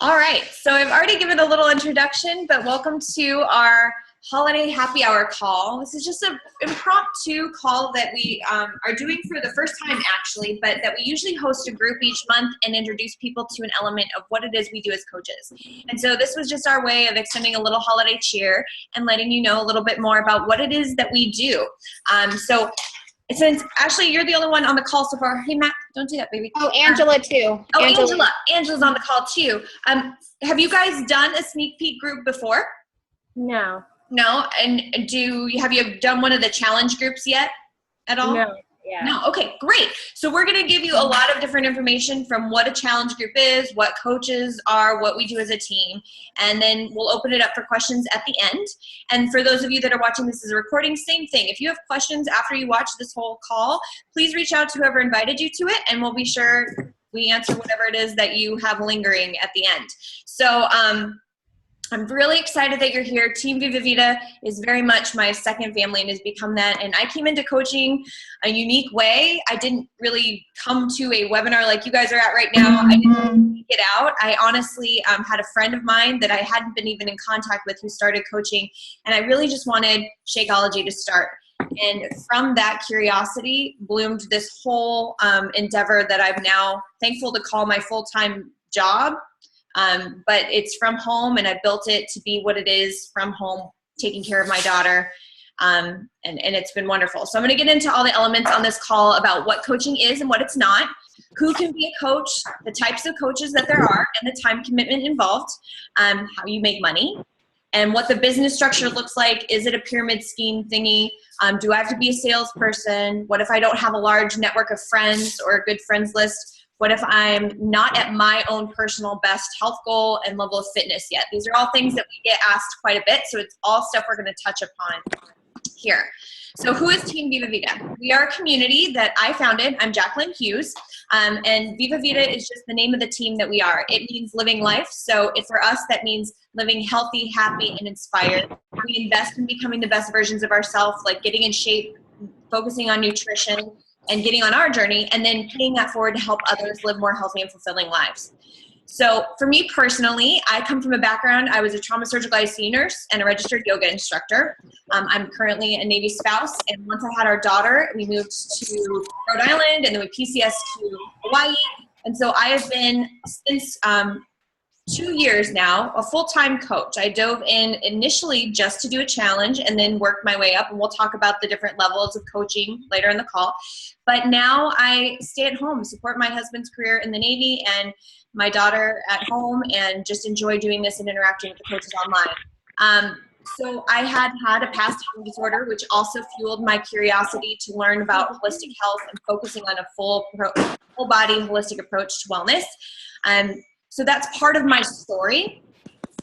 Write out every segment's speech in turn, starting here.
All right, so I've already given a little introduction, but welcome to our holiday happy hour call. This is just an impromptu call that we are doing for the first time actually, but that we usually host a group each month and introduce people to an element of what it is we do as coaches. And so this was just our way of extending a little holiday cheer and letting you know a little bit more about what it is that we do. So since Ashley, you're the only one on the call so far. Hey, Matt, don't do that, baby. Oh, Angela too. Oh, Angela's on the call too. Have you guys done a sneak peek group before? No. No? And have you done one of the challenge groups yet at all? No. Yeah. No. Okay, great. So we're going to give you a lot of different information from what a challenge group is, what coaches are, what we do as a team, and then we'll open it up for questions at the end. And for those of you that are watching this as a recording, same thing. If you have questions after you watch this whole call, please reach out to whoever invited you to it, and we'll be sure we answer whatever it is that you have lingering at the end. So I'm really excited that you're here. Team Viva Vida is very much my second family and has become that. And I came into coaching a unique way. I didn't really come to a webinar like you guys are at right now. I didn't seek it out. I honestly had a friend of mine that I hadn't been even in contact with who started coaching. And I really just wanted Shakeology to start. And from that curiosity bloomed this whole endeavor that I'm now thankful to call my full-time job. But it's from home, and I built it to be what it is from home, taking care of my daughter, and it's been wonderful. So I'm going to get into all the elements on this call about what coaching is and what it's not, who can be a coach, the types of coaches that there are, and the time commitment involved, how you make money, and what the business structure looks like. Is it a pyramid scheme thingy? Do I have to be a salesperson? What if I don't have a large network of friends or a good friends list? What if I'm not at my own personal best health goal and level of fitness yet? These are all things that we get asked quite a bit, so it's all stuff we're going to touch upon here. So who is Team Viva Vida? We are a community that I founded. I'm Jacqueline Hughes, and Viva Vida is just the name of the team that we are. It means living life, so for us that means living healthy, happy, and inspired. We invest in becoming the best versions of ourselves, like getting in shape, focusing on nutrition, and getting on our journey, and then paying that forward to help others live more healthy and fulfilling lives. So for me personally, I come from a background, I was a trauma surgical ICU nurse and a registered yoga instructor. I'm currently a Navy spouse, and once I had our daughter, we moved to Rhode Island, and then we PCS to Hawaii. And so I have been, since 2 years now, a full-time coach. I dove in initially just to do a challenge and then worked my way up, and we'll talk about the different levels of coaching later in the call. But now I stay at home, support my husband's career in the Navy and my daughter at home, and just enjoy doing this and interacting with the coaches online. So I had a past eating disorder, which also fueled my curiosity to learn about holistic health and focusing on a full body holistic approach to wellness. So that's part of my story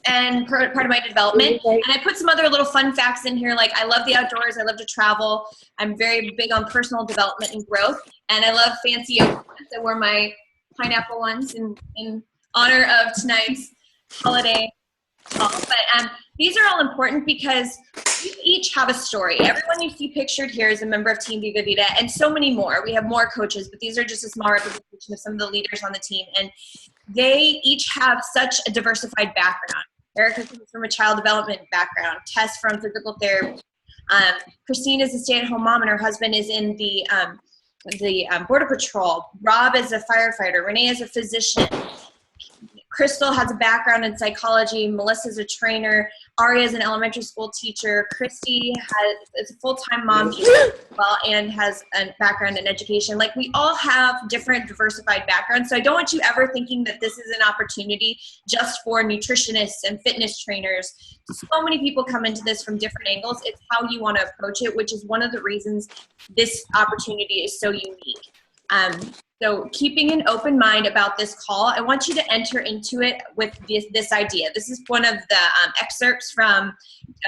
and part of my development. And I put some other little fun facts in here, like I love the outdoors, I love to travel, I'm very big on personal development and growth, and I love fancy yoga. I wore my pineapple ones in honor of tonight's holiday call. But these are all important because we each have a story. Everyone you see pictured here is a member of Team Viva Vida, and so many more. We have more coaches, but these are just a small representation of some of the leaders on the team. And they each have such a diversified background. Erica comes from a child development background. Tess from physical therapy. Christine is a stay-at-home mom, and her husband is in the Border Patrol. Rob is a firefighter. Renee is a physician. Crystal has a background in psychology. Melissa's a trainer. Aria is an elementary school teacher. Christy is a full-time mom as well and has a background in education. Like, we all have different diversified backgrounds. So I don't want you ever thinking that this is an opportunity just for nutritionists and fitness trainers. So many people come into this from different angles. It's how you want to approach it, which is one of the reasons this opportunity is so unique. So keeping an open mind about this call, I want you to enter into it with this idea. This is one of the excerpts from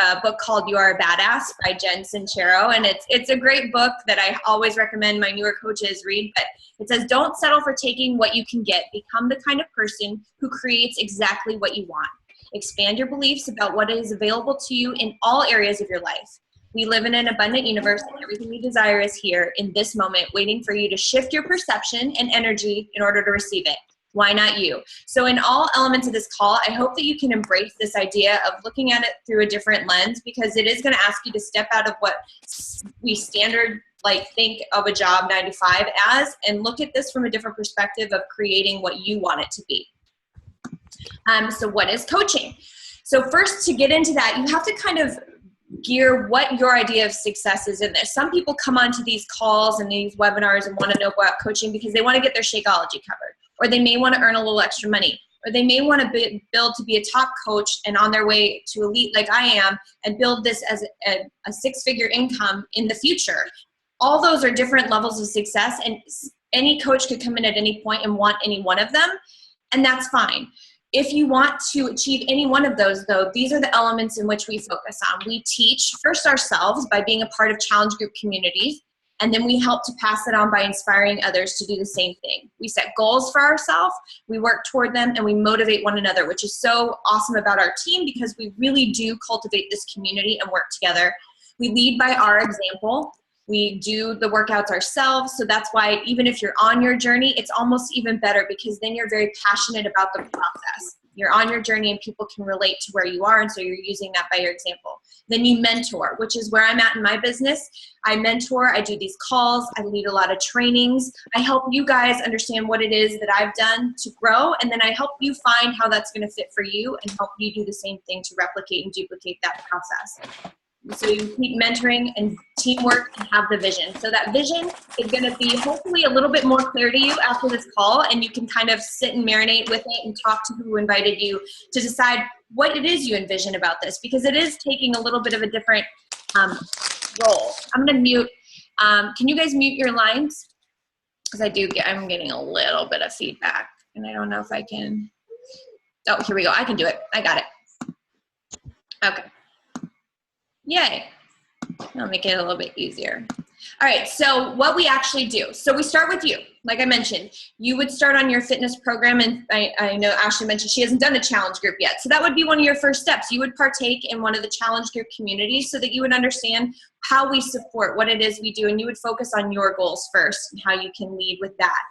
a book called You Are a Badass by Jen Sincero. And it's a great book that I always recommend my newer coaches read. But it says, don't settle for taking what you can get. Become the kind of person who creates exactly what you want. Expand your beliefs about what is available to you in all areas of your life. We live in an abundant universe, and everything you desire is here in this moment, waiting for you to shift your perception and energy in order to receive it. Why not you? So in all elements of this call, I hope that you can embrace this idea of looking at it through a different lens, because it is going to ask you to step out of what we standard think of a job 9 to 5 as, and look at this from a different perspective of creating what you want it to be. So what is coaching? So first, to get into that, you have to kind of gear what your idea of success is in this. Some people come onto these calls and these webinars and want to know about coaching because they want to get their Shakeology covered, or they may want to earn a little extra money, or they may want to build to be a top coach and on their way to elite like I am and build this as a six-figure income in the future. All those are different levels of success, and any coach could come in at any point and want any one of them, and that's fine. If you want to achieve any one of those, though, these are the elements in which we focus on. We teach first ourselves by being a part of challenge group communities, and then we help to pass it on by inspiring others to do the same thing. We set goals for ourselves, we work toward them, and we motivate one another, which is so awesome about our team because we really do cultivate this community and work together. We lead by our example. We do the workouts ourselves, so that's why even if you're on your journey, it's almost even better because then you're very passionate about the process. You're on your journey and people can relate to where you are, and so you're using that by your example. Then you mentor, which is where I'm at in my business. I mentor, I do these calls, I lead a lot of trainings. I help you guys understand what it is that I've done to grow, and then I help you find how that's going to fit for you and help you do the same thing to replicate and duplicate that process. So you keep mentoring and teamwork and have the vision. So that vision is going to be hopefully a little bit more clear to you after this call, and you can kind of sit and marinate with it and talk to who invited you to decide what it is you envision about this, because it is taking a little bit of a different role. I'm going to mute. Can you guys mute your lines? Because I'm getting a little bit of feedback, and I don't know if I can. Oh, here we go. I can do it. I got it. Okay. Yay. I'll make it a little bit easier. All right, so what we actually do. So we start with you. Like I mentioned, you would start on your fitness program, and I know Ashley mentioned she hasn't done a challenge group yet. So that would be one of your first steps. You would partake in one of the challenge group communities so that you would understand how we support, what it is we do, and you would focus on your goals first and how you can lead with that.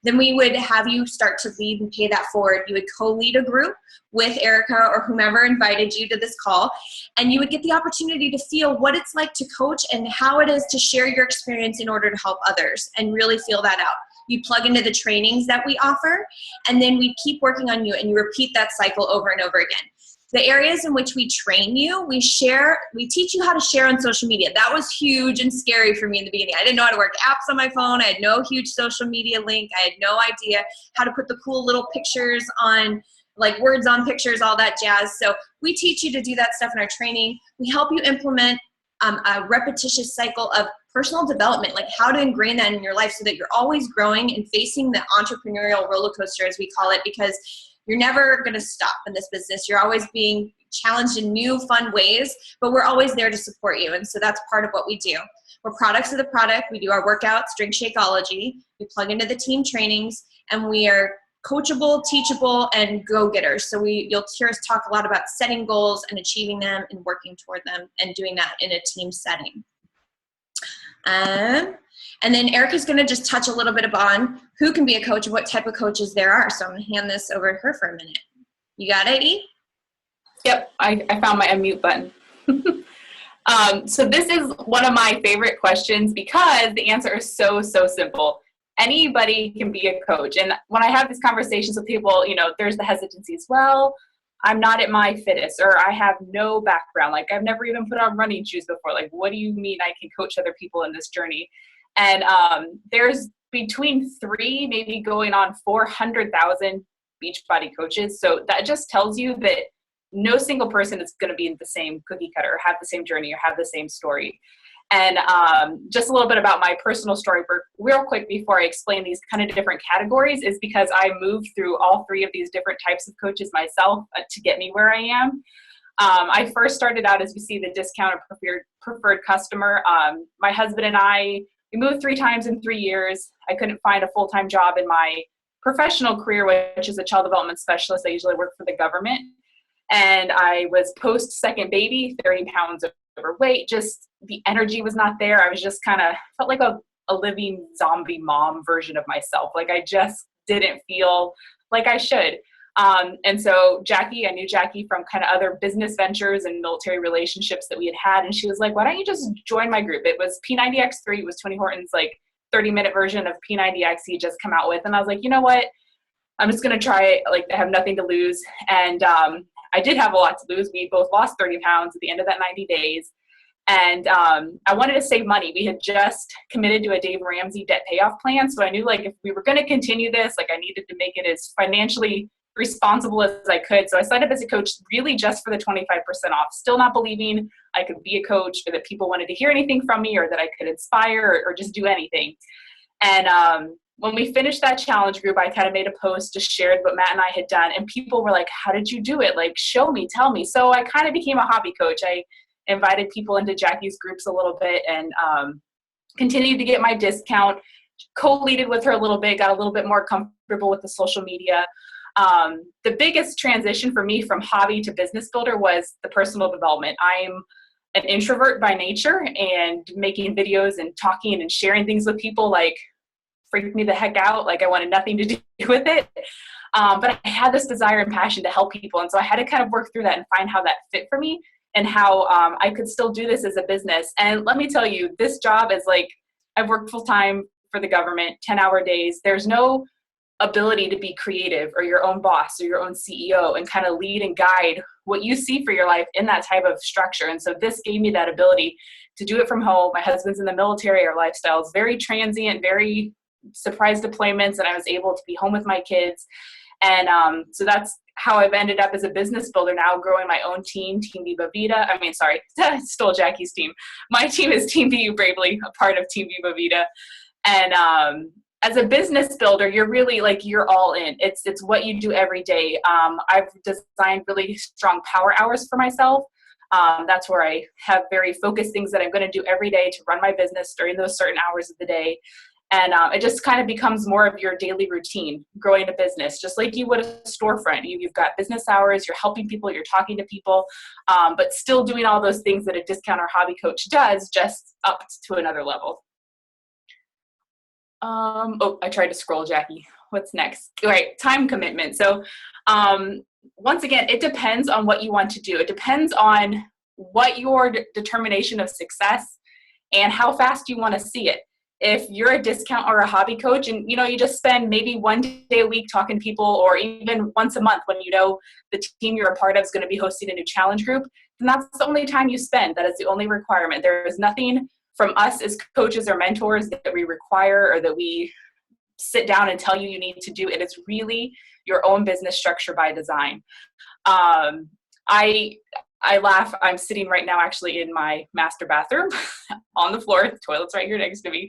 Then we would have you start to lead and pay that forward. You would co-lead a group with Erica or whomever invited you to this call, and you would get the opportunity to feel what it's like to coach and how it is to share your experience in order to help others and really feel that out. You plug into the trainings that we offer, and then we keep working on you, and you repeat that cycle over and over again. The areas in which we train you, we teach you how to share on social media. That was huge and scary for me in the beginning. I didn't know how to work apps on my phone. I had no huge social media link. I had no idea how to put the cool little pictures on, like words on pictures, all that jazz. So we teach you to do that stuff in our training. We help you implement a repetitious cycle of personal development, like how to ingrain that in your life so that you're always growing and facing the entrepreneurial roller coaster, as we call it, because you're never going to stop in this business. You're always being challenged in new, fun ways, but we're always there to support you. And so that's part of what we do. We're products of the product. We do our workouts, drink Shakeology. We plug into the team trainings, and we are coachable, teachable, and go-getters. So you'll hear us talk a lot about setting goals and achieving them and working toward them and doing that in a team setting. And then Erica's going to just touch a little bit upon who can be a coach and what type of coaches there are. So I'm going to hand this over to her for a minute. You got it, E? Yep, I found my unmute button. So this is one of my favorite questions because the answer is so simple. Anybody can be a coach. And when I have these conversations with people, there's the hesitancies. Well, I'm not at my fittest, or I have no background. Like, I've never even put on running shoes before. Like, what do you mean I can coach other people in this journey? And there's between 3, maybe going on 400,000 Beachbody coaches. So that just tells you that no single person is going to be in the same cookie cutter, or have the same journey, or have the same story. And just a little bit about my personal story real quick before I explain these kind of different categories is because I moved through all 3 of these different types of coaches myself to get me where I am. I first started out as you see the discounted preferred customer. My husband and I, we moved 3 times in 3 years. I couldn't find a full-time job in my professional career, which is a child development specialist. I usually work for the government. And I was post-second baby, 30 pounds overweight. Just the energy was not there. I was just kind of felt like a living zombie mom version of myself. Like, I just didn't feel like I should. And so I knew Jackie from kind of other business ventures and military relationships that we had. And she was like, why don't you just join my group? It was P90X3. It was Tony Horton's like 30-minute version of P90X he just come out with. And I was like, you know what? I'm just going to try it. Like, I have nothing to lose. And I did have a lot to lose. We both lost 30 pounds at the end of that 90 days. And I wanted to save money. We had just committed to a Dave Ramsey debt payoff plan. So I knew like if we were going to continue this, like I needed to make it as financially responsible as I could. So I signed up as a coach really just for the 25% off, still not believing I could be a coach or that people wanted to hear anything from me or that I could inspire or just do anything. And when we finished that challenge group, I kind of made a post, just shared what Matt and I had done. And people were like, how did you do it? Like, show me, tell me. So I kind of became a hobby coach. I invited people into Jackie's groups a little bit and continued to get my discount, co-leaded with her a little bit, got a little bit more comfortable with the social media. The biggest transition for me from hobby to business builder was the personal development. I'm an introvert by nature, and making videos and talking and sharing things with people like freaked me the heck out. Like I wanted nothing to do with it. But I had this desire and passion to help people. And so I had to kind of work through that and find how that fit for me and how I could still do this as a business. And let me tell you, this job is like, I've worked full time for the government, 10-hour days. There's no ability to be creative or your own boss or your own CEO and kind of lead and guide what you see for your life in that type of structure. And so this gave me that ability to do it from home. My husband's in the military. Our lifestyle is very transient, very surprise deployments, and I was able to be home with my kids. And so that's how I've ended up as a business builder now, growing my own team, Team Viva Vida. Stole Jackie's team. My team is Team Be You Bravely, a part of Team Viva Vida. And as a business builder, you're really like, you're all in. It's what you do every day. I've designed really strong power hours for myself. That's where I have very focused things that I'm going to do every day to run my business during those certain hours of the day. And it just kind of becomes more of your daily routine, growing a business, just like you would a storefront. You've got business hours, you're helping people, you're talking to people, but still doing all those things that a discount or hobby coach does, just up to another level. I tried to scroll, Jackie. What's next? All right, time commitment. So once again, it depends on what you want to do. It depends on what your determination of success and how fast you want to see it. If you're a discount or a hobby coach and, you just spend maybe one day a week talking to people, or even once a month when the team you're a part of is going to be hosting a new challenge group, then that's the only time you spend. That is the only requirement. There is nothing from us as coaches or mentors that we require or that we sit down and tell you need to do. It is really your own business structure by design. I laugh. I'm sitting right now actually in my master bathroom on the floor. The toilet's right here next to me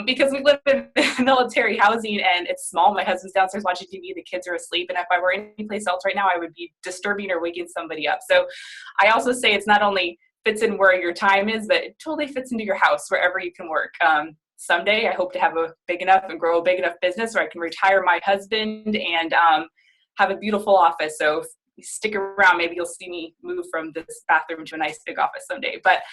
because we live in military housing and it's small. My husband's downstairs watching TV. The kids are asleep. And if I were anyplace else right now, I would be disturbing or waking somebody up. So I also say it's not only fits in where your time is, but it totally fits into your house wherever you can work. Someday I hope to have a big enough business where I can retire my husband and have a beautiful office. So if you stick around, maybe you'll see me move from this bathroom to a nice big office someday. But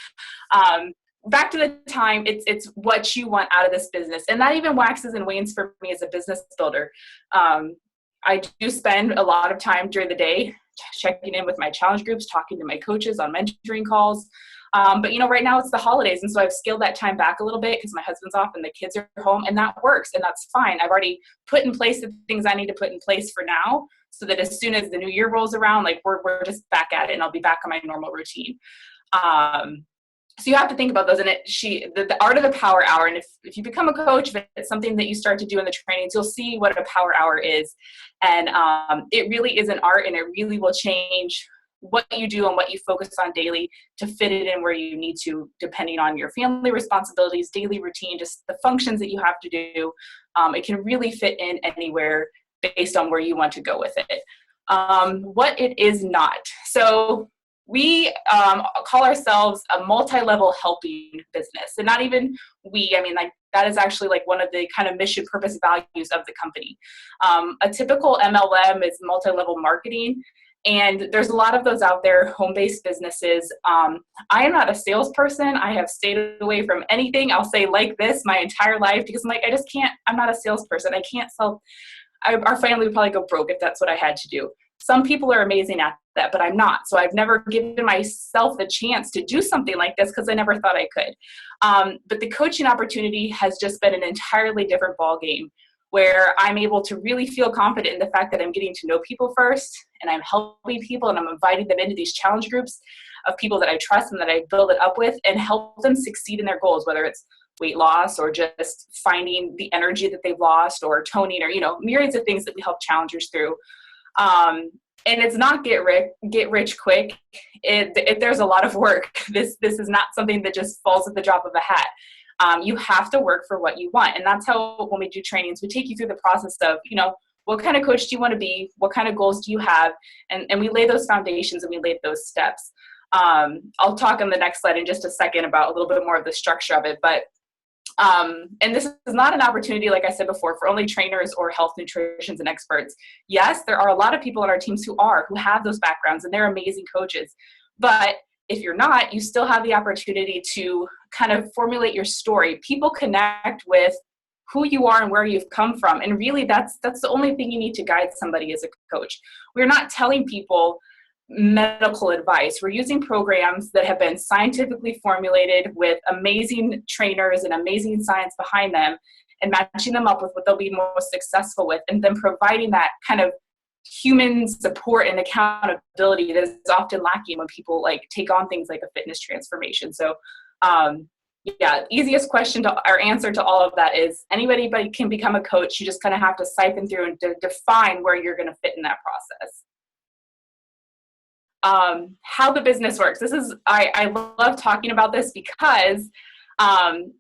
back to the time, it's what you want out of this business. And that even waxes and wanes for me as a business builder. I do spend a lot of time during the day checking in with my challenge groups, talking to my coaches on mentoring calls. But right now it's the holidays. And so I've scaled that time back a little bit because my husband's off and the kids are home, and that works. And that's fine. I've already put in place the things I need to put in place for now so that as soon as the new year rolls around, like we're just back at it and I'll be back on my normal routine. So you have to think about those. And the art of the power hour. And if you become a coach, if it's something that you start to do in the trainings, you'll see what a power hour is. And it really is an art, and it really will change what you do and what you focus on daily to fit it in where you need to, depending on your family responsibilities, daily routine, just the functions that you have to do. It can really fit in anywhere based on where you want to go with it. What it is not. So we call ourselves a multi-level helping business, and not even we, that is actually like one of the kind of mission purpose values of the company. A typical MLM is multi-level marketing. And there's a lot of those out there, home-based businesses. I am not a salesperson. I have stayed away from anything, I'll say, like this my entire life because I'm like, I just can't, I'm not a salesperson. I can't sell. our family would probably go broke if that's what I had to do. Some people are amazing at that, but I'm not. So I've never given myself the chance to do something like this because I never thought I could. But the coaching opportunity has just been an entirely different ballgame, where I'm able to really feel confident in the fact that I'm getting to know people first, and I'm helping people, and I'm inviting them into these challenge groups of people that I trust and that I build it up with, and help them succeed in their goals, whether it's weight loss or just finding the energy that they've lost, or toning, or, myriads of things that we help challengers through. And it's not get rich quick. There's a lot of work. This is not something that just falls at the drop of a hat. You have to work for what you want. And that's how, when we do trainings, we take you through the process of, what kind of coach do you want to be? What kind of goals do you have? And we lay those foundations and we lay those steps. I'll talk on the next slide in just a second about a little bit more of the structure of it. But and this is not an opportunity, like I said before, for only trainers or health nutritionists and experts. Yes, there are a lot of people on our teams who have those backgrounds, and they're amazing coaches. But if you're not, you still have the opportunity to kind of formulate your story. People connect with who you are and where you've come from. And really, that's the only thing you need to guide somebody as a coach. We're not telling people medical advice. We're using programs that have been scientifically formulated with amazing trainers and amazing science behind them, and matching them up with what they'll be most successful with, and then providing that kind of human support and accountability that is often lacking when people take on things like a fitness transformation. So easiest question or answer to all of that is anybody can become a coach. You just kind of have to siphon through and define where you're going to fit in that process. How the business works. I love talking about this because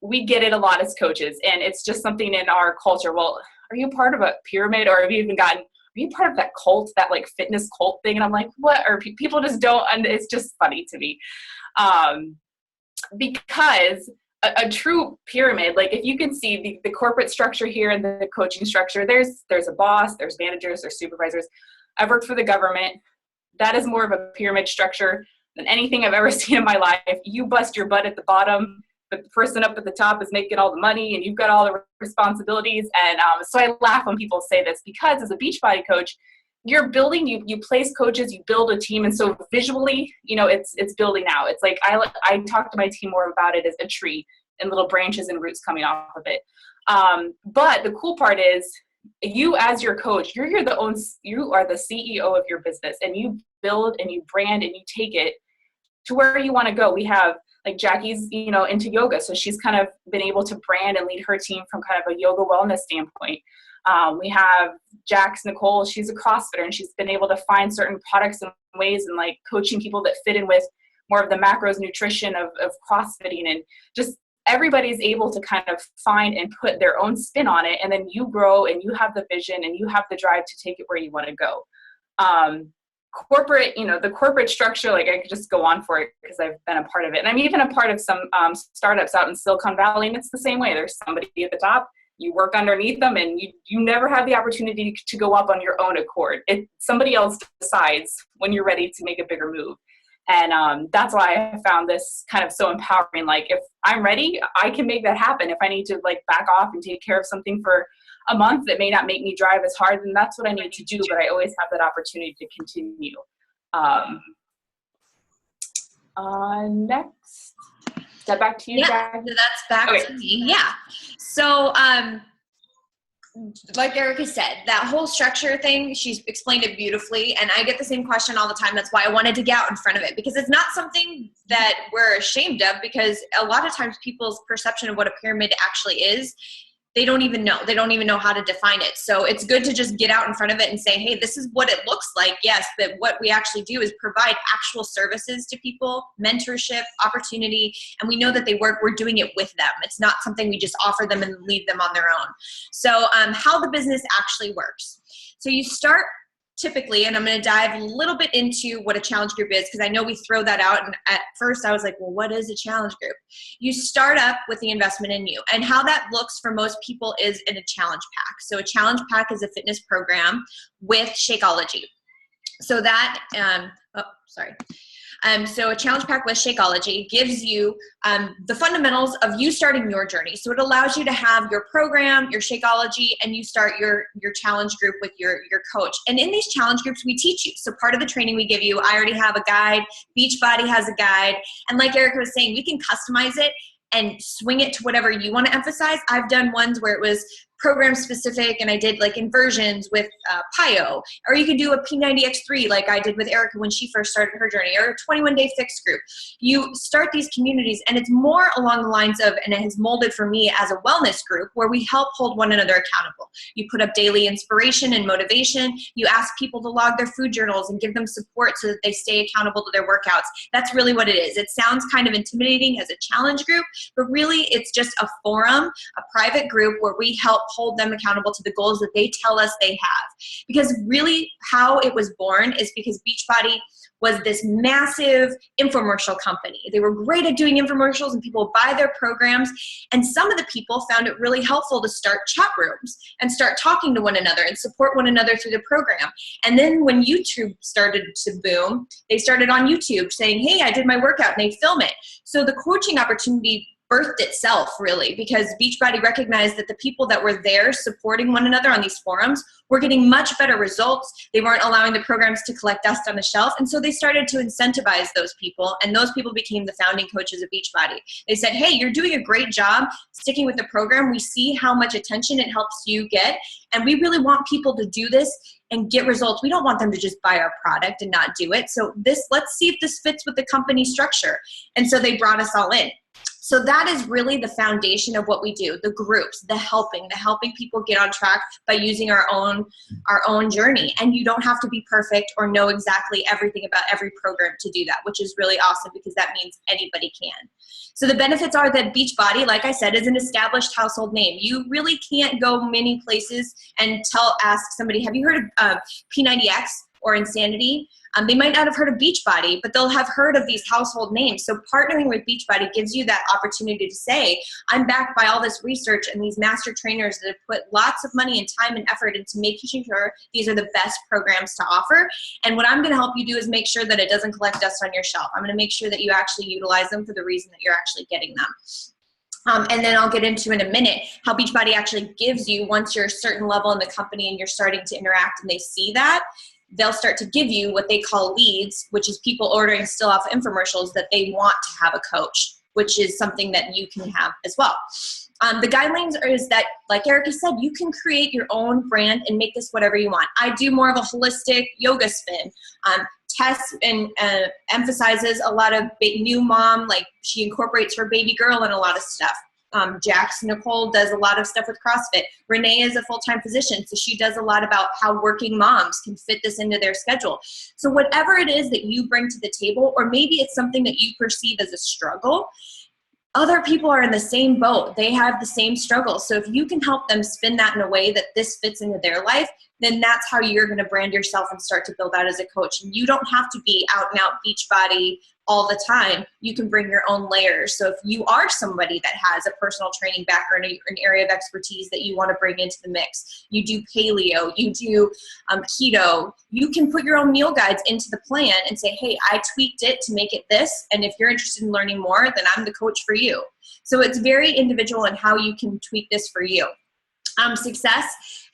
we get it a lot as coaches, and it's just something in our culture. Well, are you part of a pyramid, or are you part of that cult, that fitness cult thing? And I'm like, what? Or people just don't, and it's just funny to me. Because a true pyramid, if you can see the corporate structure here and the coaching structure, there's a boss, there's managers, there's supervisors. I've worked for the government. That is more of a pyramid structure than anything I've ever seen in my life. You bust your butt at the bottom, but the person up at the top is making all the money, and you've got all the responsibilities. And so I laugh when people say this, because as a Beachbody coach, you're building, you place coaches, you build a team. And so visually, it's building out. It's like, I talk to my team more about it as a tree and little branches and roots coming off of it. But the cool part is, you as your coach, you are the CEO of your business, and you build and you brand and you take it to where you want to go. We have Jackie's, into yoga. So she's kind of been able to brand and lead her team from kind of a yoga wellness standpoint. We have Jax Nicole, she's a CrossFitter, and she's been able to find certain products and ways and coaching people that fit in with more of the macros nutrition of CrossFitting, and just everybody's able to kind of find and put their own spin on it. And then you grow, and you have the vision, and you have the drive to take it where you want to go. Corporate, the corporate structure, I could just go on for it because I've been a part of it. And I'm even a part of some startups out in Silicon Valley, and it's the same way. There's somebody at the top, you work underneath them, and you never have the opportunity to go up on your own accord. Somebody else decides when you're ready to make a bigger move. And that's why I found this kind of so empowering. If I'm ready, I can make that happen. If I need to back off and take care of something for a month that may not make me drive as hard, then that's what I need to do. But I always have that opportunity to continue. Next, step back to you, Jack. So that's back to me. Yeah. So, like Erica said, that whole structure thing, she's explained it beautifully. And I get the same question all the time. That's why I wanted to get out in front of it, because it's not something that we're ashamed of, because a lot of times people's perception of what a pyramid actually is, they don't even know. They don't even know how to define it. So it's good to just get out in front of it and say, hey, this is what it looks like. Yes, but what we actually do is provide actual services to people, mentorship, opportunity, and we know that they work. We're doing it with them. It's not something we just offer them and leave them on their own. So how the business actually works. So you start typically, and I'm going to dive a little bit into what a challenge group is, because I know we throw that out. And at first I was like, well, what is a challenge group? You start up with the investment in you. And how that looks for most people is in a challenge pack. So a challenge pack is a fitness program with Shakeology. So that, So a challenge pack with Shakeology gives you the fundamentals of you starting your journey. So it allows you to have your program, your Shakeology, and you start your challenge group with your coach. And in these challenge groups, we teach you. So part of the training we give you, I already have a guide, Beachbody has a guide, and like Erica was saying, we can customize it and swing it to whatever you want to emphasize. I've done ones where it was program specific and I did like inversions with PIO, or you could do a P90X3 like I did with Erica when she first started her journey, or a 21-day fix group. You start these communities and it's more along the lines of, and it has molded for me as a wellness group where we help hold one another accountable. You put up daily inspiration and motivation. You ask people to log their food journals and give them support so that they stay accountable to their workouts. That's really what it is. It sounds kind of intimidating as a challenge group, but really it's just a forum, a private group where we help hold them accountable to the goals that they tell us they have. Because really how it was born is because Beachbody was this massive infomercial company. They were great at doing infomercials and people would buy their programs. And some of the people found it really helpful to start chat rooms and start talking to one another and support one another through the program. And then when YouTube started to boom, they started on YouTube saying, hey, I did my workout, and they'd film it. So the coaching opportunity birthed itself really because Beachbody recognized that the people that were there supporting one another on these forums were getting much better results. They weren't allowing the programs to collect dust on the shelf. And so they started to incentivize those people, and those people became the founding coaches of Beachbody. They said, hey, you're doing a great job sticking with the program. We see how much attention it helps you get, and we really want people to do this and get results. We don't want them to just buy our product and not do it. So let's see if this fits with the company structure. And so they brought us all in. So that is really the foundation of what we do, the groups, the helping people get on track by using our own journey. And you don't have to be perfect or know exactly everything about every program to do that, which is really awesome because that means anybody can. So the benefits are that Beachbody, like I said, is an established household name. You really can't go many places and ask somebody, have you heard of P90X or Insanity? They might not have heard of Beachbody, but they'll have heard of these household names. So partnering with Beachbody gives you that opportunity to say, I'm backed by all this research and these master trainers that have put lots of money and time and effort into making sure these are the best programs to offer. And what I'm going to help you do is make sure that it doesn't collect dust on your shelf. I'm going to make sure that you actually utilize them for the reason that you're actually getting them. And then I'll get into in a minute how Beachbody actually gives you, once you're a certain level in the company and you're starting to interact and they see that, they'll start to give you what they call leads, which is people ordering still off infomercials that they want to have a coach, which is something that you can have as well. The guidelines is that, like Erica said, you can create your own brand and make this whatever you want. I do more of a holistic yoga spin. Tess emphasizes a lot of new mom, like she incorporates her baby girl in a lot of stuff. Nicole does a lot of stuff with CrossFit. Renee is a full-time physician, so she does a lot about how working moms can fit this into their schedule. So whatever it is that you bring to the table, or maybe it's something that you perceive as a struggle, other people are in the same boat. They have the same struggles. So if you can help them spin that in a way that this fits into their life, then that's how you're going to brand yourself and start to build out as a coach. And you don't have to be out and out Beachbody all the time. You can bring your own layers. So if you are somebody that has a personal training background, an area of expertise that you want to bring into the mix, you do paleo, you do keto, you can put your own meal guides into the plan and say, hey, I tweaked it to make it this. And if you're interested in learning more, then I'm the coach for you. So it's very individual in how you can tweak this for you. Success,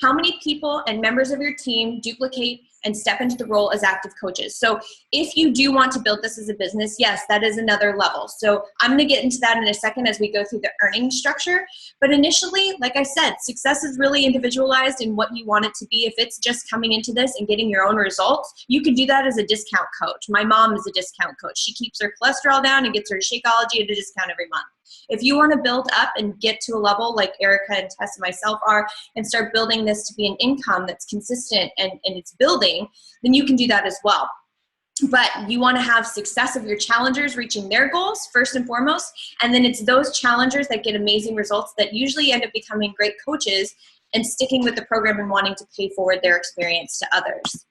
how many people and members of your team duplicate and step into the role as active coaches. So if you do want to build this as a business, yes, that is another level. So I'm going to get into that in a second as we go through the earning structure. But initially, like I said, success is really individualized in what you want it to be. If it's just coming into this and getting your own results, you can do that as a discount coach. My mom is a discount coach. She keeps her cholesterol down and gets her Shakeology at a discount every month. If you want to build up and get to a level like Erica and Tess and myself are and start building this to be an income that's consistent and it's building, then you can do that as well. But you want to have success of your challengers reaching their goals first and foremost, and then it's those challengers that get amazing results that usually end up becoming great coaches and sticking with the program and wanting to pay forward their experience to others.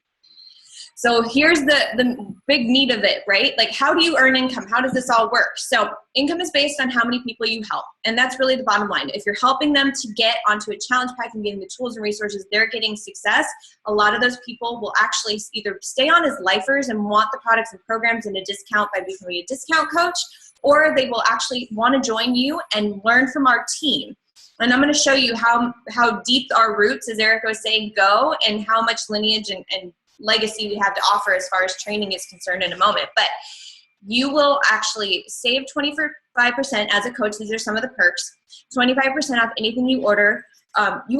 So here's the big meat of it, right? Like, how do you earn income? How does this all work? So income is based on how many people you help. And that's really the bottom line. If you're helping them to get onto a challenge pack and getting the tools and resources, they're getting success. A lot of those people will actually either stay on as lifers and want the products and programs and a discount by becoming a discount coach, or they will actually want to join you and learn from our team. And I'm going to show you how deep our roots, as Erica was saying, go, and how much lineage and legacy we have to offer as far as training is concerned in a moment. But you will actually save 25% as a coach. These are some of the perks. 25% off anything you order. You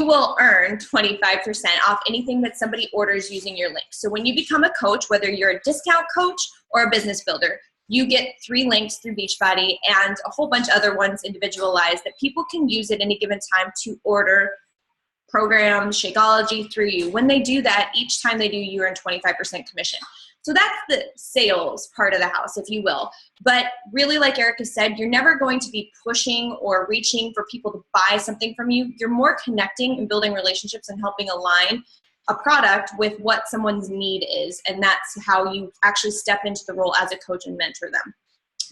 will earn 25% off anything that somebody orders using your link. So when you become a coach, whether you're a discount coach or a business builder, you get 3 links through Beachbody and a whole bunch of other ones individualized that people can use at any given time to order programs, Shakeology through you. When they do that, each time they do, you earn 25% commission. So that's the sales part of the house, if you will. But really, like Erica said, you're never going to be pushing or reaching for people to buy something from you. You're more connecting and building relationships and helping align a product with what someone's need is. And that's how you actually step into the role as a coach and mentor them.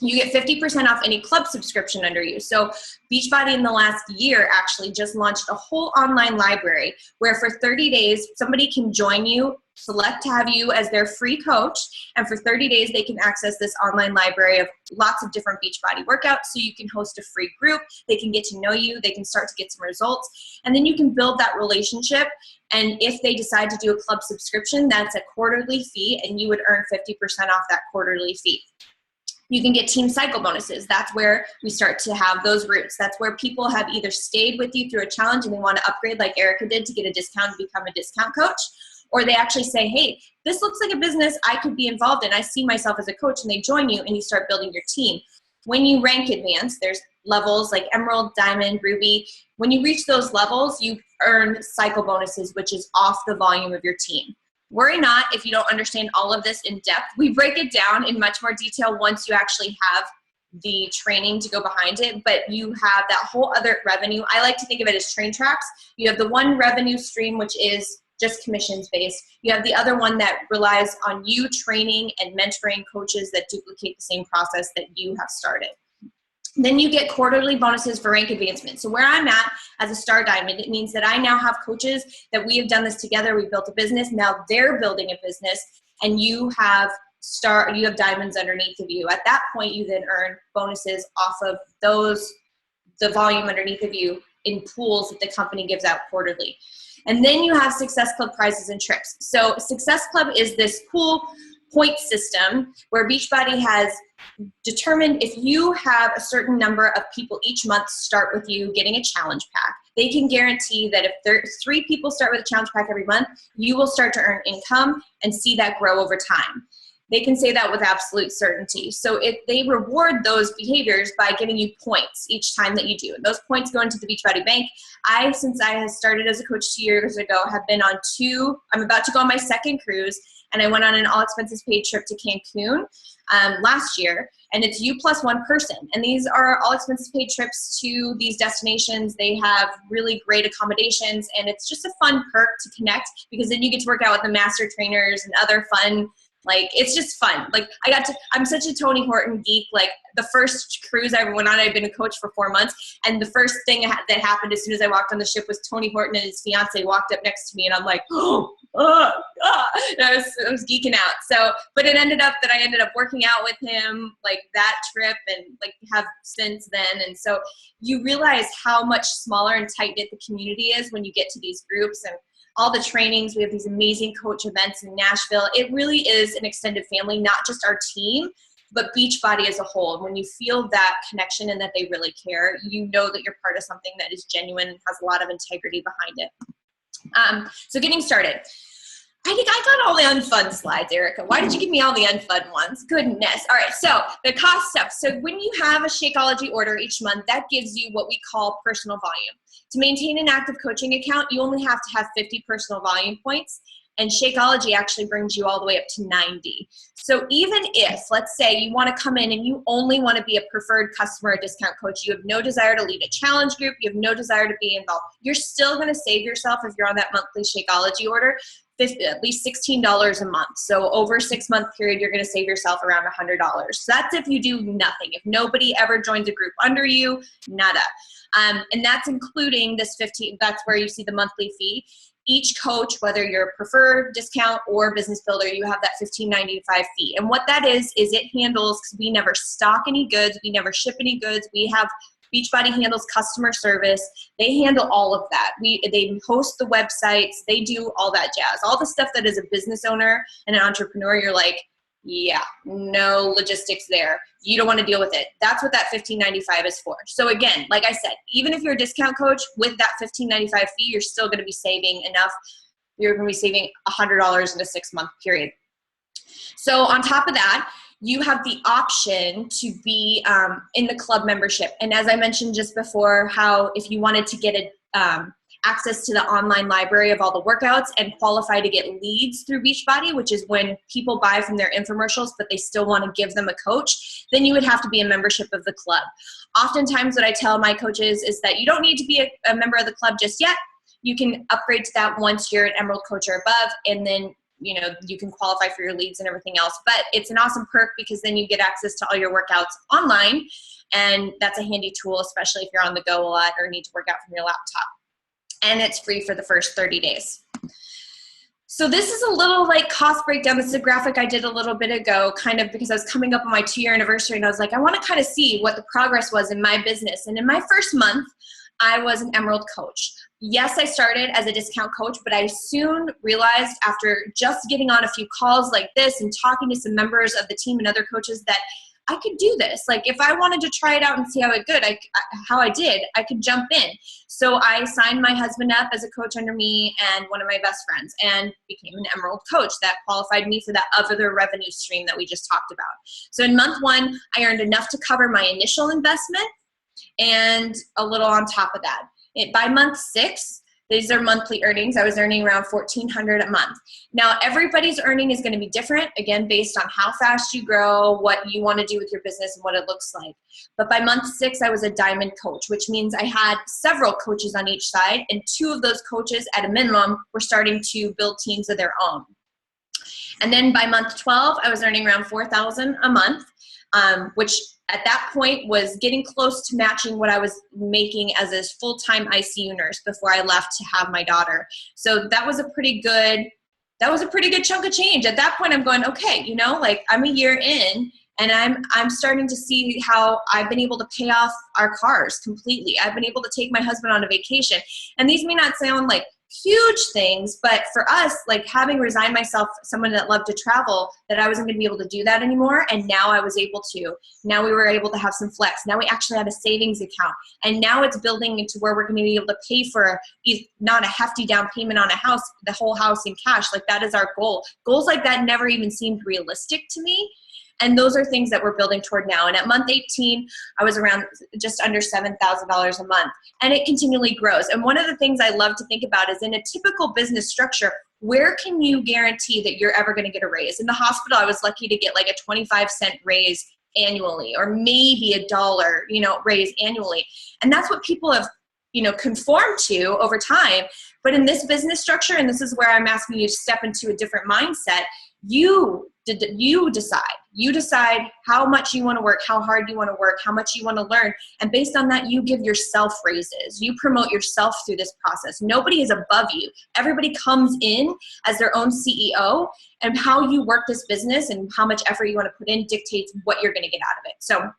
You get 50% off any club subscription under you. So Beachbody in the last year actually just launched a whole online library where for 30 days, somebody can join you, select to have you as their free coach. And for 30 days, they can access this online library of lots of different Beachbody workouts. So you can host a free group. They can get to know you. They can start to get some results. And then you can build that relationship. And if they decide to do a club subscription, that's a quarterly fee, and you would earn 50% off that quarterly fee. You can get team cycle bonuses. That's where we start to have those roots. That's where people have either stayed with you through a challenge and they want to upgrade like Erica did to get a discount and become a discount coach, or they actually say, hey, this looks like a business I could be involved in. I see myself as a coach, and they join you and you start building your team. When you rank advanced, there's levels like Emerald, Diamond, Ruby. When you reach those levels, you earn cycle bonuses, which is off the volume of your team. Worry not if you don't understand all of this in depth. We break it down in much more detail once you actually have the training to go behind it, but you have that whole other revenue. I like to think of it as train tracks. You have the one revenue stream, which is just commissions based. You have the other one that relies on you training and mentoring coaches that duplicate the same process that you have started. Then you get quarterly bonuses for rank advancement. So where I'm at as a Star Diamond, it means that I now have coaches that we have done this together. We built a business. Now they're building a business, and you have diamonds underneath of you. At that point, you then earn bonuses off of the volume underneath of you in pools that the company gives out quarterly. And then you have Success Club prizes and trips. So Success Club is this cool point system where Beachbody has determined if you have a certain number of people each month start with you getting a challenge pack, they can guarantee that if there's 3 people start with a challenge pack every month, you will start to earn income and see that grow over time. They can say that with absolute certainty. So if they reward those behaviors by giving you points each time that you do. And those points go into the Beachbody Bank. Since I started as a coach 2 years ago, have been on 2, I'm about to go on my 2nd cruise, and I went on an all expenses paid trip to Cancun last year, and it's you plus 1 person. And these are all expenses paid trips to these destinations. They have really great accommodations, and it's just a fun perk to connect, because then you get to work out with the master trainers and other fun. Like, it's just fun. Like, I'm such a Tony Horton geek. Like, the first cruise I ever went on, I'd been a coach for 4 months. And the first thing that happened as soon as I walked on the ship was Tony Horton and his fiance walked up next to me. And I'm like, and I was geeking out. So, but it ended up that I ended up working out with him, like, that trip, and like have since then. And so you realize how much smaller and tight knit the community is when you get to these groups. And all the trainings, we have these amazing coach events in Nashville. It really is an extended family, not just our team, but Beachbody as a whole. And when you feel that connection and that they really care, you know that you're part of something that is genuine and has a lot of integrity behind it. So getting started. I think I got all the unfun slides, Erica. Why did you give me all the unfun ones? Goodness. All right, so the cost stuff. So when you have a Shakeology order each month, that gives you what we call personal volume. To maintain an active coaching account, you only have to have 50 personal volume points, and Shakeology actually brings you all the way up to 90. So even if, let's say, you want to come in and you only want to be a preferred customer or discount coach, you have no desire to lead a challenge group, you have no desire to be involved, you're still going to save yourself, if you're on that monthly Shakeology order, at least $16 a month. So over a 6-month period, you're going to save yourself around $100. So that's if you do nothing. If nobody ever joins a group under you, nada. And that's including this 15, that's where you see the monthly fee. Each coach, whether you're preferred, discount, or business builder, you have that $15.95 fee. And what that is it handles, because we never stock any goods, we never ship any goods, Beachbody handles customer service. They handle all of that. They host the websites. They do all that jazz. All the stuff that as a business owner and an entrepreneur, you're like, yeah, no logistics there. You don't want to deal with it. That's what that $15.95 is for. So again, like I said, even if you're a discount coach with that $15.95 fee, you're still going to be saving enough. You're going to be saving $100 in a 6-month period. So on top of that, you have the option to be in the club membership. And as I mentioned just before, how if you wanted to get access to the online library of all the workouts and qualify to get leads through Beachbody, which is when people buy from their infomercials, but they still want to give them a coach, then you would have to be a membership of the club. Oftentimes what I tell my coaches is that you don't need to be a member of the club just yet. You can upgrade to that once you're an Emerald coach or above, and then you can qualify for your leads and everything else. But it's an awesome perk because then you get access to all your workouts online. And that's a handy tool, especially if you're on the go a lot or need to work out from your laptop. And it's free for the first 30 days. So this is a little like cost breakdown. This is a graphic I did a little bit ago, kind of because I was coming up on my 2-year anniversary and I was like, I want to kind of see what the progress was in my business. And in my first month, I was an Emerald coach. Yes, I started as a discount coach, but I soon realized after just getting on a few calls like this and talking to some members of the team and other coaches that I could do this. Like if I wanted to try it out and see how I did, I could jump in. So I signed my husband up as a coach under me and one of my best friends and became an Emerald coach that qualified me for that other revenue stream that we just talked about. So in month 1, I earned enough to cover my initial investment and a little on top of that. By month 6, these are monthly earnings. I was earning around $1,400 a month. Now, everybody's earning is going to be different, again, based on how fast you grow, what you want to do with your business, and what it looks like. But by month 6, I was a diamond coach, which means I had several coaches on each side, and 2 of those coaches, at a minimum, were starting to build teams of their own. And then by month 12, I was earning around $4,000 a month, which at that point was getting close to matching what I was making as a full-time ICU nurse before I left to have my daughter. So that was a pretty good chunk of change. At that point, I'm going, okay, I'm a year in and I'm starting to see how I've been able to pay off our cars completely. I've been able to take my husband on a vacation. And these may not sound like huge things, but for us, like having resigned myself, someone that loved to travel, that I wasn't going to be able to do that anymore. And now I was able to. Now we were able to have some flex. Now we actually had a savings account. And now it's building into where we're going to be able to pay for not a hefty down payment on a house, the whole house in cash. Like that is our goal. Goals like that never even seemed realistic to me. And those are things that we're building toward now. And at month 18, I was around just under $7,000 a month. And it continually grows. And one of the things I love to think about is in a typical business structure, where can you guarantee that you're ever going to get a raise? In the hospital, I was lucky to get like a 25-cent raise annually, or maybe $1, raise annually. And that's what people have, conformed to over time. But in this business structure, and this is where I'm asking you to step into a different mindset, you decide how much you want to work, how hard you want to work, how much you want to learn. And based on that, you give yourself raises. You promote yourself through this process. Nobody is above you. Everybody comes in as their own CEO, and how you work this business and how much effort you want to put in dictates what you're going to get out of it. So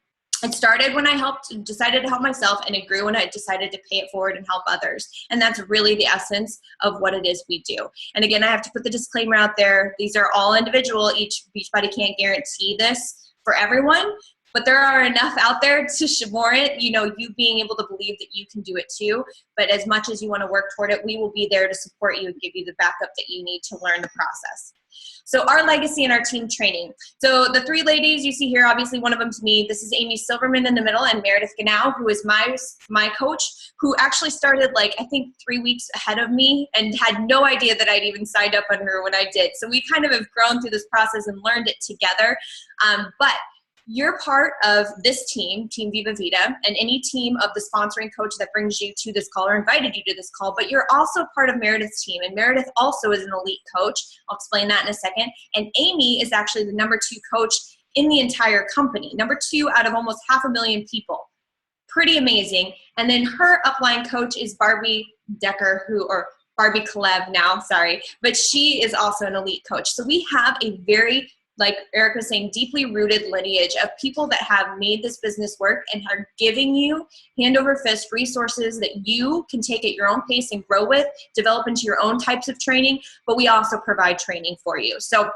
it started when I decided to help myself, and it grew when I decided to pay it forward and help others. And that's really the essence of what it is we do. And again, I have to put the disclaimer out there. These are all individual. Each Beachbody can't guarantee this for everyone, but there are enough out there to warrant, you being able to believe that you can do it too. But as much as you want to work toward it, we will be there to support you and give you the backup that you need to learn the process. So our legacy and our team training. So the 3 ladies you see here, obviously one of them's me. This is Amy Silverman in the middle, and Meredith Ganau, who is my coach, who actually started I think 3 weeks ahead of me and had no idea that I'd even signed up on her when I did. So we kind of have grown through this process and learned it together. But you're part of this team, Team Viva Vida, and any team of the sponsoring coach that brings you to this call or invited you to this call, but you're also part of Meredith's team, and Meredith also is an elite coach. I'll explain that in a second. And Amy is actually the number 2 coach in the entire company, number 2 out of almost 500,000 people. Pretty amazing. And then her upline coach is Barbie Decker, or Barbie Kalev now, sorry, but she is also an elite coach. So we have a very, like Eric was saying, deeply rooted lineage of people that have made this business work and are giving you hand over fist resources that you can take at your own pace and grow with, develop into your own types of training, but we also provide training for you. So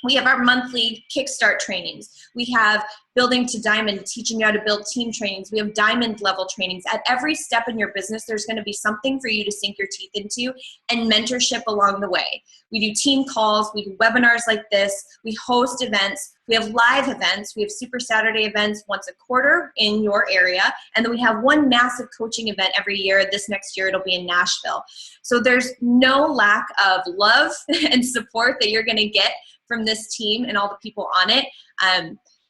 we have our monthly Kickstart trainings. We have Building to Diamond, teaching you how to build team trainings. We have diamond level trainings. At every step in your business, there's going to be something for you to sink your teeth into, and mentorship along the way. We do team calls. We do webinars like this. We host events. We have live events. We have Super Saturday events once a quarter in your area. And then we have one massive coaching event every year. This next year, it'll be in Nashville. So there's no lack of love and support that you're going to get from this team and all the people on it.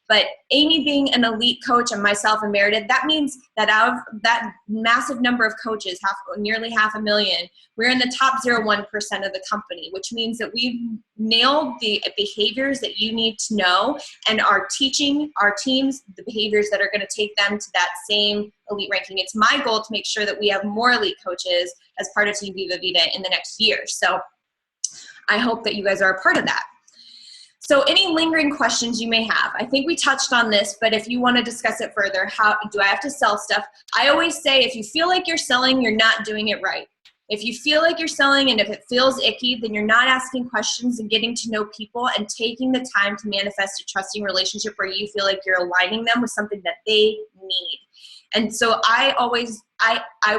But Amy being an elite coach and myself and Meredith, that means that out of that massive number of coaches, nearly 500,000, we're in the top 0.1% of the company, which means that we've nailed the behaviors that you need to know and are teaching our teams the behaviors that are going to take them to that same elite ranking. It's my goal to make sure that we have more elite coaches as part of Team Viva Vida in the next year. So I hope that you guys are a part of that. So any lingering questions you may have, I think we touched on this, but if you want to discuss it further, how do I have to sell stuff? I always say, if you feel like you're selling, you're not doing it right. If you feel like you're selling and if it feels icky, then you're not asking questions and getting to know people and taking the time to manifest a trusting relationship where you feel like you're aligning them with something that they need. And so I'm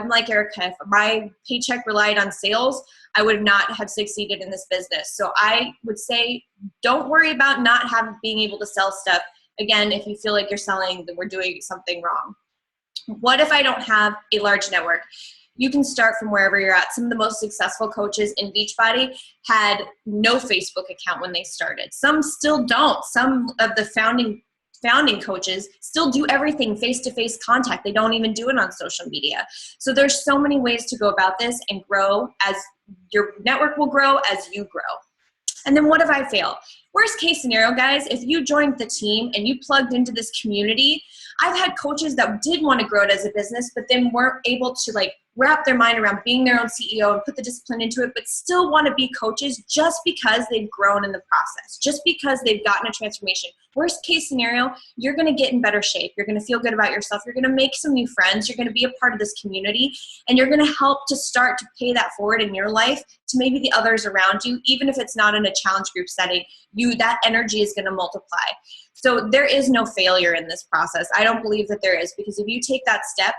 like Erica, if my paycheck relied on sales, I would not have succeeded in this business. So I would say, don't worry about not being able to sell stuff. Again, if you feel like you're selling, then we're doing something wrong. What if I don't have a large network? You can start from wherever you're at. Some of the most successful coaches in Beachbody had no Facebook account when they started. Some still don't. Some of the founding coaches still do everything face-to-face contact. They don't even do it on social media. So there's so many ways to go about this and grow. As your network will grow as you grow. And then what if I fail? Worst case scenario, guys, if you joined the team and you plugged into this community, I've had coaches that did want to grow it as a business, but then weren't able to wrap their mind around being their own CEO and put the discipline into it, but still want to be coaches just because they've grown in the process, just because they've gotten a transformation. Worst case scenario, you're going to get in better shape. You're going to feel good about yourself. You're going to make some new friends. You're going to be a part of this community, and you're going to help to start to pay that forward in your life to maybe the others around you. Even if it's not in a challenge group setting, that energy is going to multiply. So there is no failure in this process. I don't believe that there is, because if you take that step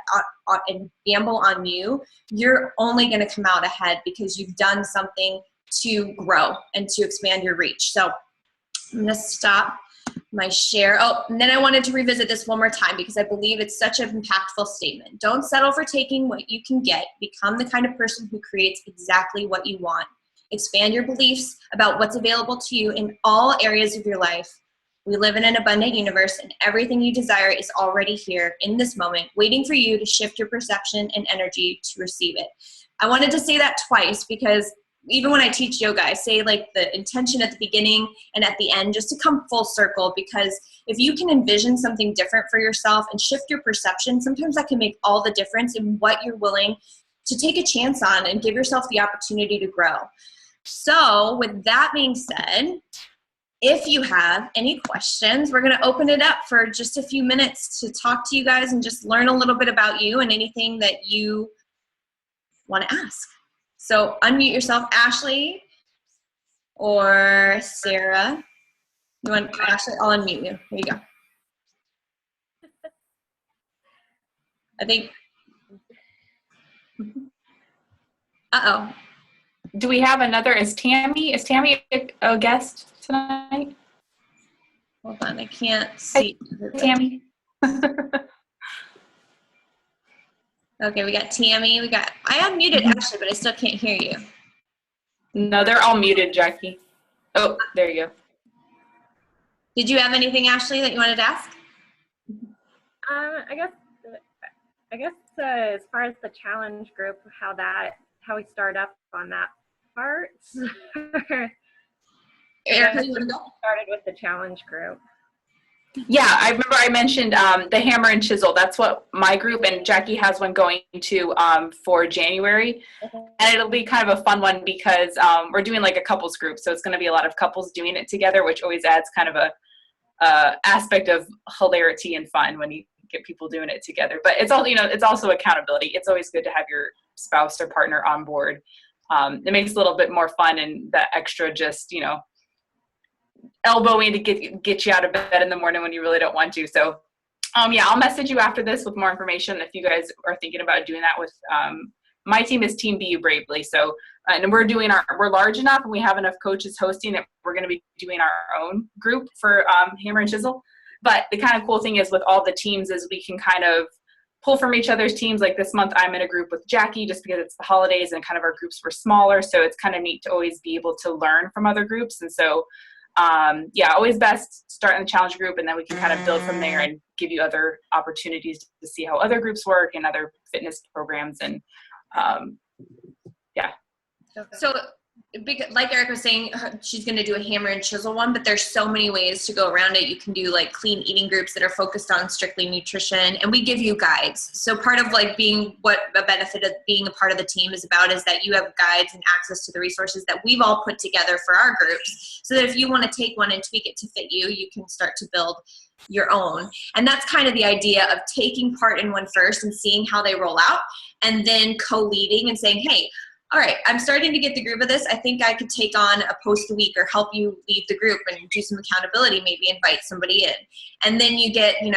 and gamble on you, you're only going to come out ahead because you've done something to grow and to expand your reach. So I'm going to stop my share. Oh, and then I wanted to revisit this one more time because I believe it's such an impactful statement. Don't settle for taking what you can get. Become the kind of person who creates exactly what you want. Expand your beliefs about what's available to you in all areas of your life. We live in an abundant universe, and everything you desire is already here in this moment, waiting for you to shift your perception and energy to receive it. I wanted to say that twice because even when I teach yoga, I say the intention at the beginning and at the end just to come full circle, because if you can envision something different for yourself and shift your perception, sometimes that can make all the difference in what you're willing to take a chance on and give yourself the opportunity to grow. So with that being said, if you have any questions, we're going to open it up for just a few minutes to talk to you guys and just learn a little bit about you and anything that you want to ask. So unmute yourself, Ashley or Sarah. You want Ashley? I'll unmute you. Here you go. I think. Uh-oh. Do we have another? Is Tammy a guest tonight? Hold on, I can't see. Tammy. Okay, we got Tammy. I unmuted Ashley, but I still can't hear you. No, they're all muted, Jackie. Oh, there you go. Did you have anything, Ashley, that you wanted to ask? I guess as far as the challenge group, how we start up on that part. Erica, you want to go? Started with the challenge group. Yeah, I remember I mentioned the hammer and chisel. That's what my group, and Jackie has one going to for January. And it'll be kind of a fun one because we're doing like a couples group. So it's going to be a lot of couples doing it together, which always adds kind of a aspect of hilarity and fun when you get people doing it together. But it's all, it's also accountability. It's always good to have your spouse or partner on board. It makes it a little bit more fun, and that extra just, elbowing to get you out of bed in the morning when you really don't want to. So yeah, I'll message you after this with more information if you guys are thinking about doing that with my team is Team Be Bravely. So and we're large enough and we have enough coaches hosting that we're going to be doing our own group for hammer and chisel. But the kind of cool thing is with all the teams is we can kind of pull from each other's teams. Like this month I'm in a group with Jackie just because it's the holidays and kind of our groups were smaller, so it's kind of neat to always be able to learn from other groups. And so yeah, always best start in the challenge group, and then we can kind of build from there and give you other opportunities to see how other groups work and other fitness programs. And yeah. So like Eric was saying, she's going to do a hammer and chisel one, but there's so many ways to go around it. You can do like clean eating groups that are focused on strictly nutrition, and we give you guides. So part of like being what a benefit of being a part of the team is about is that you have guides and access to the resources that we've all put together for our groups, so that if you want to take one and tweak it to fit you, you can start to build your own. And that's kind of the idea of taking part in one first and seeing how they roll out, and then co-leading and saying, hey, all right, I'm starting to get the groove of this. I think I could take on a post a week or help you lead the group and do some accountability, maybe invite somebody in. And then you get, you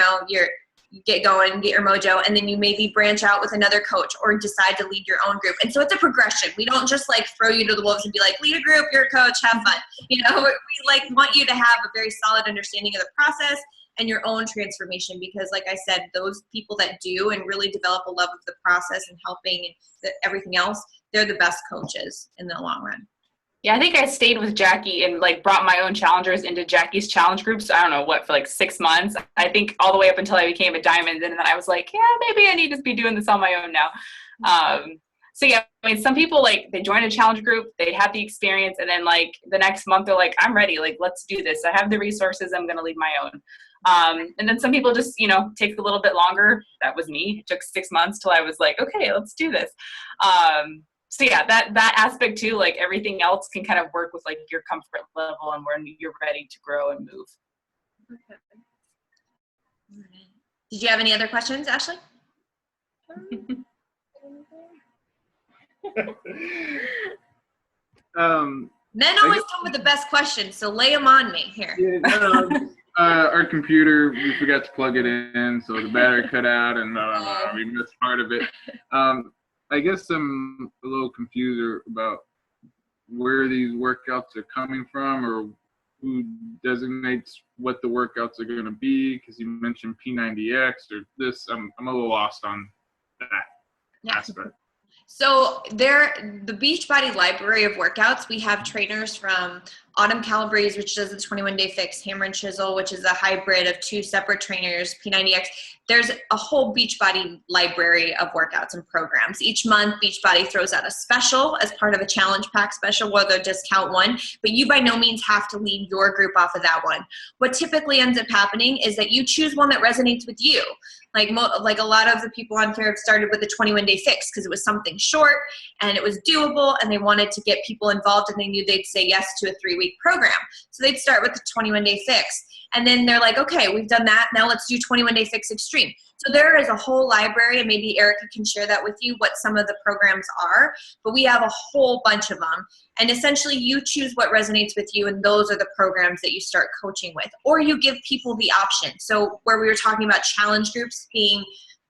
get going, get your mojo, and then you maybe branch out with another coach or decide to lead your own group. And so it's a progression. We don't just like throw you to the wolves and be like, lead a group, you're a coach, have fun. We like want you to have a very solid understanding of the process and your own transformation, because like I said, those people that do and really develop a love of the process and helping and everything else, they're the best coaches in the long run. Yeah, I think I stayed with Jackie and like brought my own challengers into Jackie's challenge groups. I don't know what, for like 6 months. I think all the way up until I became a diamond. And then I was like, yeah, maybe I need to be doing this on my own now. So yeah, I mean, some people like they join a challenge group, they have the experience, and then like the next month they're like, I'm ready. Like, let's do this. I have the resources. I'm going to lead my own. And then some people just, take a little bit longer. That was me. It took 6 months till I was like, okay, let's do this. So yeah, that aspect too, like everything else can kind of work with like your comfort level and when you're ready to grow and move. Okay. Did you have any other questions, Ashley? Men always come with the best questions, so lay them on me here. Yeah, our computer, we forgot to plug it in, so the battery cut out, and we missed part of it. I guess I'm a little confused about where these workouts are coming from, or who designates what the workouts are going to be, because you mentioned P90X or this. I'm a little lost on that aspect. So the Beachbody library of workouts, we have trainers from Autumn Calabrese, which does the 21-day fix, Hammer and Chisel, which is a hybrid of 2 separate trainers, P90X. There's a whole Beachbody library of workouts and programs. Each month, Beachbody throws out a special as part of a challenge pack special where they'll discount one, but you by no means have to lead your group off of that one. What typically ends up happening is that you choose one that resonates with you. Like a lot of the people on here have started with a 21-day fix because it was something short and it was doable and they wanted to get people involved and they knew they'd say yes to a 3-week program. So they'd start with the 21-day fix. And then they're like, okay, we've done that. Now let's do 21-day fix extreme. So there is a whole library, and maybe Erica can share that with you, what some of the programs are. But we have a whole bunch of them. And essentially you choose what resonates with you, and those are the programs that you start coaching with. Or you give people the option. So where we were talking about challenge groups being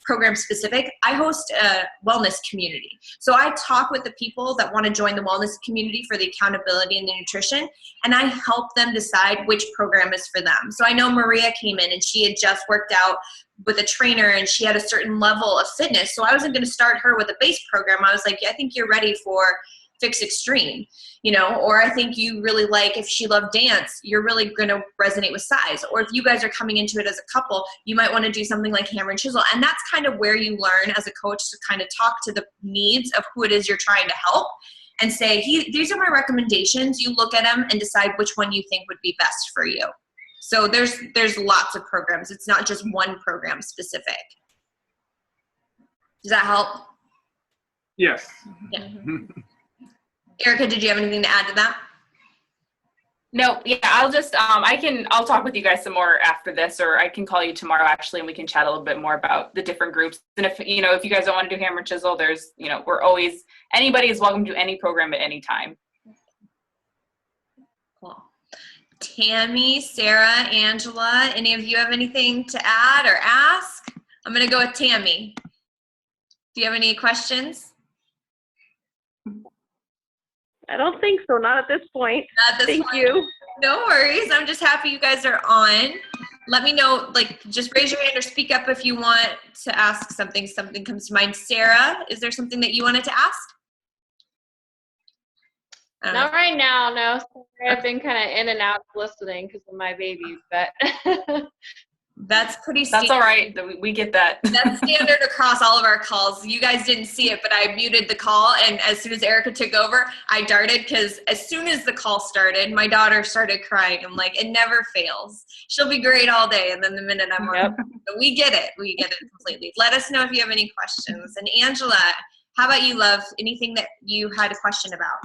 program specific, I host a wellness community. So I talk with the people that want to join the wellness community for the accountability and the nutrition, and I help them decide which program is for them. So I know Maria came in and she had just worked out with a trainer and she had a certain level of fitness. So I wasn't going to start her with a base program. I was like, I think you're ready for fix extreme, you know, or I think you really like, if she loved dance, you're really going to resonate with size. Or if you guys are coming into it as a couple, you might want to do something like hammer and chisel. And that's kind of where you learn as a coach to kind of talk to the needs of who it is you're trying to help and say, these are my recommendations. You look at them and decide which one you think would be best for you. So there's lots of programs. It's not just one program specific. Does that help? Yes. Yeah. Erica, did you have anything to add to that? No, yeah, I'll just, I'll talk with you guys some more after this, or I can call you tomorrow actually, and we can chat a little bit more about the different groups. And if you guys don't want to do hammer and chisel, there's, anybody is welcome to any program at any time. Cool. Tammy, Sarah, Angela, any of you have anything to add or ask? I'm going to go with Tammy. Do you have any questions? I don't think so. Not at this point. Not this Thank one. you. No worries. I'm just happy you guys are on. Let me know, just raise your hand or speak up if you want to ask something. Something comes to mind. Sarah, is there something that you wanted to ask? Not right now, no. Sorry, I've been kind of in and out listening because of my baby, but That's pretty standard. That's all right. We get that. That's standard across all of our calls. You guys didn't see it, but I muted the call, and as soon as Erica took over, I darted because as soon as the call started, my daughter started crying. I'm like, it never fails. She'll be great all day, and then the minute I'm on, so we get it. We get it completely. Let us know if you have any questions. And Angela, how about you, love? Anything that you had a question about?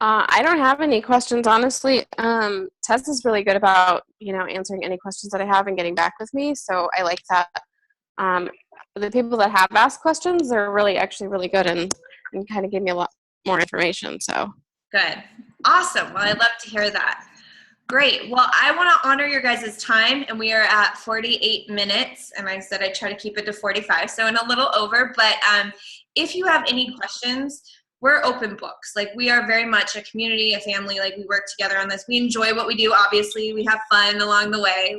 I don't have any questions, honestly. Tess is really good about, answering any questions that I have and getting back with me. So I like that. The people that have asked questions, they're actually really good and kind of give me a lot more information. So Good. Awesome. Well, I'd love to hear that. Great. Well, I want to honor your guys' time, and we are at 48 minutes, and I said I'd try to keep it to 45, so in a little over. But if you have any questions, we're open books. We are very much a community, a family. We work together on this. We enjoy what we do. Obviously, we have fun along the way.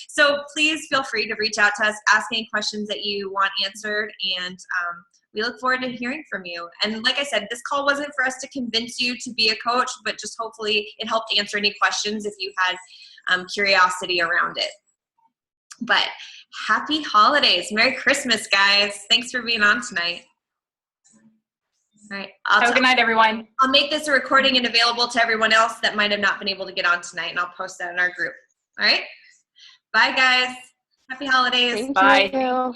So please feel free to reach out to us, ask any questions that you want answered, and we look forward to hearing from you. And like I said, this call wasn't for us to convince you to be a coach, but just hopefully it helped answer any questions if you had curiosity around it. But happy holidays. Merry Christmas, guys. Thanks for being on tonight. All right. Have a good night, everyone. I'll make this a recording and available to everyone else that might have not been able to get on tonight, and I'll post that in our group. All right. Bye, guys. Happy holidays. thank Bye. you.